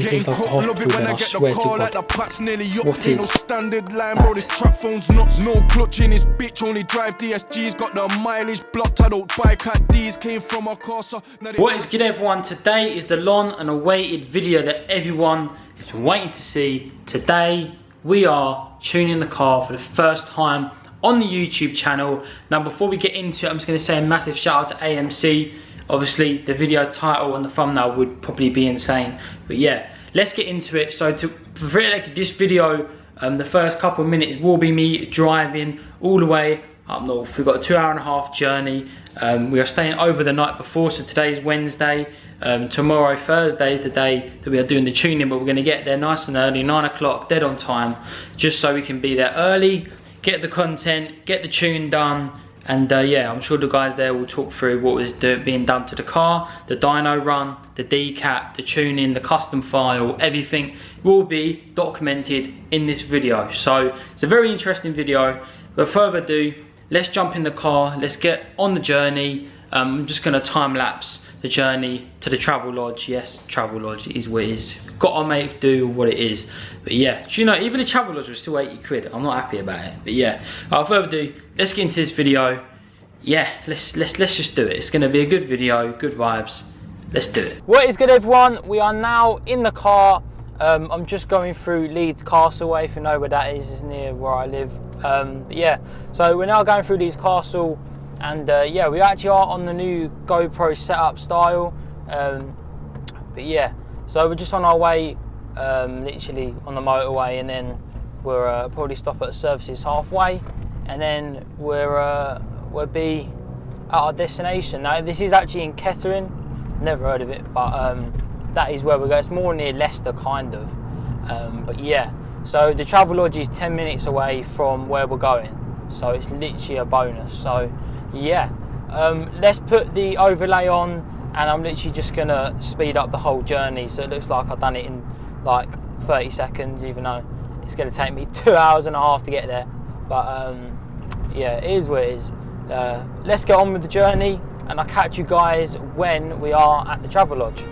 Getting caught, love it when I get the call like the pat's nearly up. Ain't no standard line, bro, this trap phone's nuts. No clutch in this bitch, only drive DSG's got the mileage blocked. I don't buy cat D's, came from a Corsa. What is good, everyone? Today is the long and awaited video that everyone has been waiting to see. Today we are tuning the car for the first time on the YouTube channel. Now before we get into it, I'm just going to say a massive shout out to AMC. Obviously the video title and the thumbnail would probably be insane, but yeah, let's get into it. So for this video, the first couple of minutes will be me driving all the way up north. We've got a 2.5-hour journey. We are staying over the night before, so today's Wednesday. Tomorrow, Thursday, is the day that we are doing the tuning, but we're going to get there nice and early, 9 o'clock, dead on time, just so we can be there early, get the content, get the tune done. And yeah, I'm sure the guys there will talk through what was being done to the car, the dyno run, the decat, the tuning, the custom file, everything will be documented in this video. So it's a very interesting video. Without further ado, let's jump in the car, let's get on the journey. I'm just going to time lapse the journey to the travel lodge. Yes, travel lodge is what it is. Gotta make do what it is. But yeah, do you know, even the travel lodge was still 80 quid. I'm not happy about it. But yeah, without further ado, let's get into this video. Yeah, let's just do it. It's gonna be a good video, good vibes. Let's do it. What is good, everyone? We are now in the car. I'm just going through Leeds Castle, if you know where that is. It's near where I live. But yeah, so we're now going through Leeds Castle. And yeah, we actually are on the new GoPro setup style. But yeah, so we're just on our way, literally on the motorway, and then we'll probably stop at the services halfway, and then we'll be at our destination. Now this is actually in Kettering, never heard of it, but that is where we go. It's more near Leicester, kind of. But yeah, so the travel lodge is 10 minutes away from where we're going, so it's literally a bonus. So yeah, let's put the overlay on, and I'm literally just gonna speed up the whole journey, so it looks like I've done it in like 30 seconds, even though it's gonna take me 2.5 hours to get there. But yeah, it is what it is. Let's get on with the journey, and I'll catch you guys when we are at the travel lodge.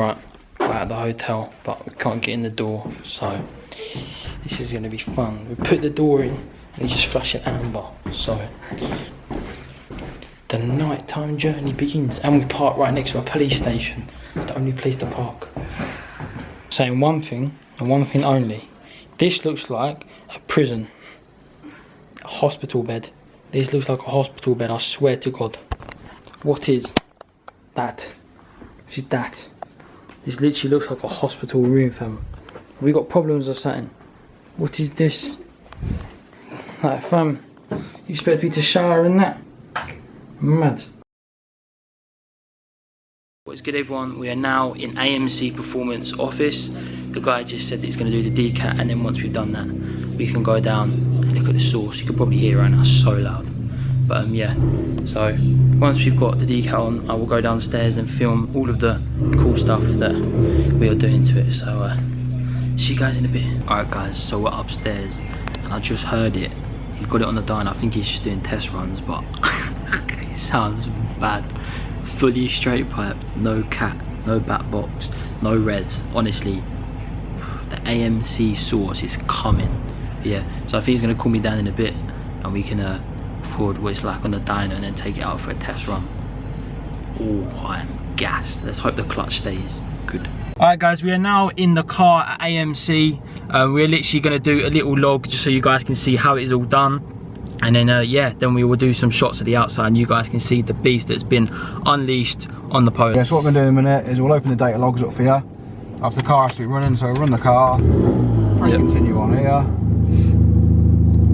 Right, we're at the hotel, but we can't get in the door, so this is going to be fun. We put the door in and we just flash it amber, so the nighttime journey begins. And we park right next to a police station. It's the only place to park. Saying one thing and one thing only: this looks like a prison, a hospital bed. This looks like a hospital bed, I swear to God. What is that? What is that? This literally looks like a hospital room, fam. We got problems or something? What is this? Like, fam, you expect me to shower in that? Mad. What's good, everyone? We are now in AMC Performance office. The guy just said that he's going to do the decat, and then once we've done that, we can go down and look at the source. You can probably hear it right now, it's so loud. But yeah, so once we've got the decal on, I will go downstairs and film all of the cool stuff that we are doing to it. So see you guys in a bit. Alright guys, so we're upstairs and I just heard it. He's got it on the dyno. I think he's just doing test runs, but it sounds bad. Fully straight piped, no cat, no back box, no reds. Honestly, the AMC source is coming. But yeah, so I think he's gonna call me down in a bit and we can record what it's like on the dyno and then take it out for a test run. Oh, I'm gassed. Let's hope the clutch stays good. Alright guys, we are now in the car at AMC. We're literally going to do a little log just so you guys can see how it is all done. And then yeah, then we will do some shots of the outside and you guys can see the beast that's been unleashed on the Polo. Yeah, so what we're going to do in a minute is we'll open the data logs up for you. After the car has to be running, so we'll run the car, press continue on here.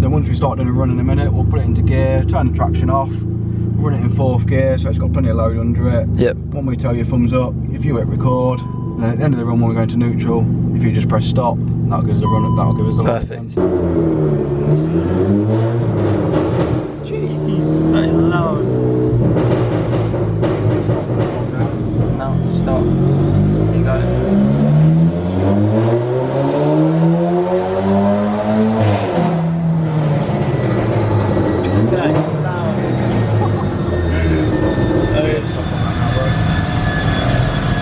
Then once we start doing a run in a minute, we'll put it into gear, turn the traction off, we'll run it in 4th gear so it's got plenty of load under it. Yep. When we tell you thumbs up, if you hit record, and then at the end of the run when we go into neutral, if you just press stop, that'll give us a run, that'll give us the perfect. Jeez, that is loud. No, stop. There you go.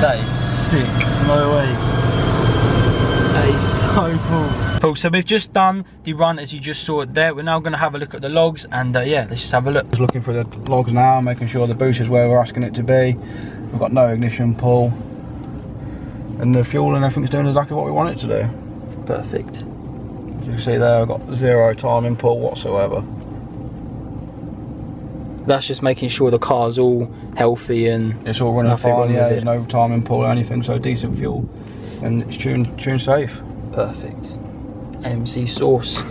That is sick, no way. That is so cool. Cool, so we've just done the run as you just saw it there. We're now going to have a look at the logs and yeah, let's just have a look. Just looking for the logs now, making sure the boost is where we're asking it to be. We've got no ignition pull. And the fuel and everything's doing exactly what we want it to do. Perfect. As you can see there, I've got 0 timing pull whatsoever. That's just making sure the car's all healthy and it's all running fine, yeah, there's no timing pull or anything, so decent fuel. And it's tuned safe. Perfect. AMC sauce.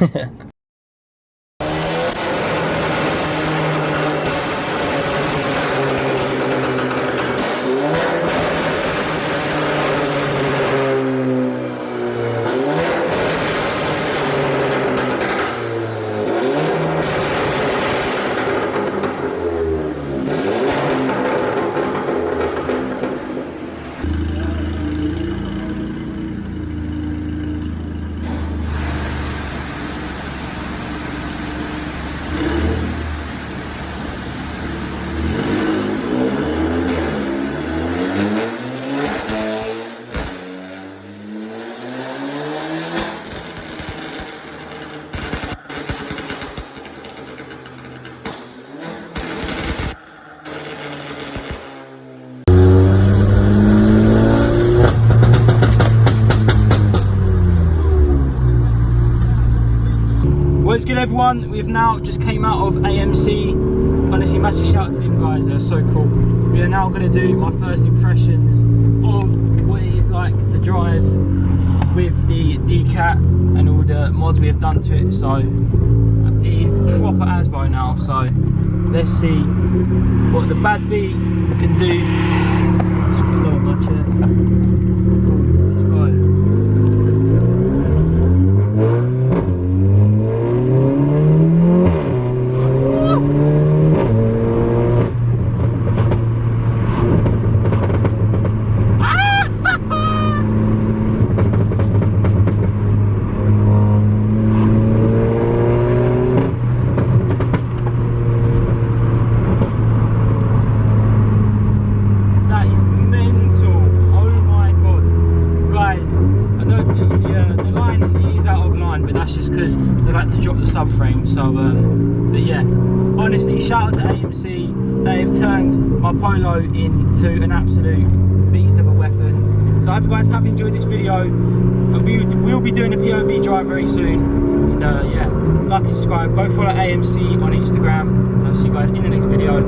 What's good, everyone? We've now just came out of AMC. Honestly, massive shout out to them guys, they're so cool. We are now going to do my first impressions of what it is like to drive with the DCAT and all the mods we have done to it. So it is proper Asbo now, so let's see what the bad B can do. Just got a lot of my chair. Let's go. That's just because they've had to drop the subframe. So but yeah, honestly, shout out to AMC. They have turned my Polo into an absolute beast of a weapon. So I hope you guys have enjoyed this video. We'll be doing a POV drive very soon. And yeah, like and subscribe. Go follow AMC on Instagram. And I'll see you guys in the next video.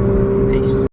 Peace.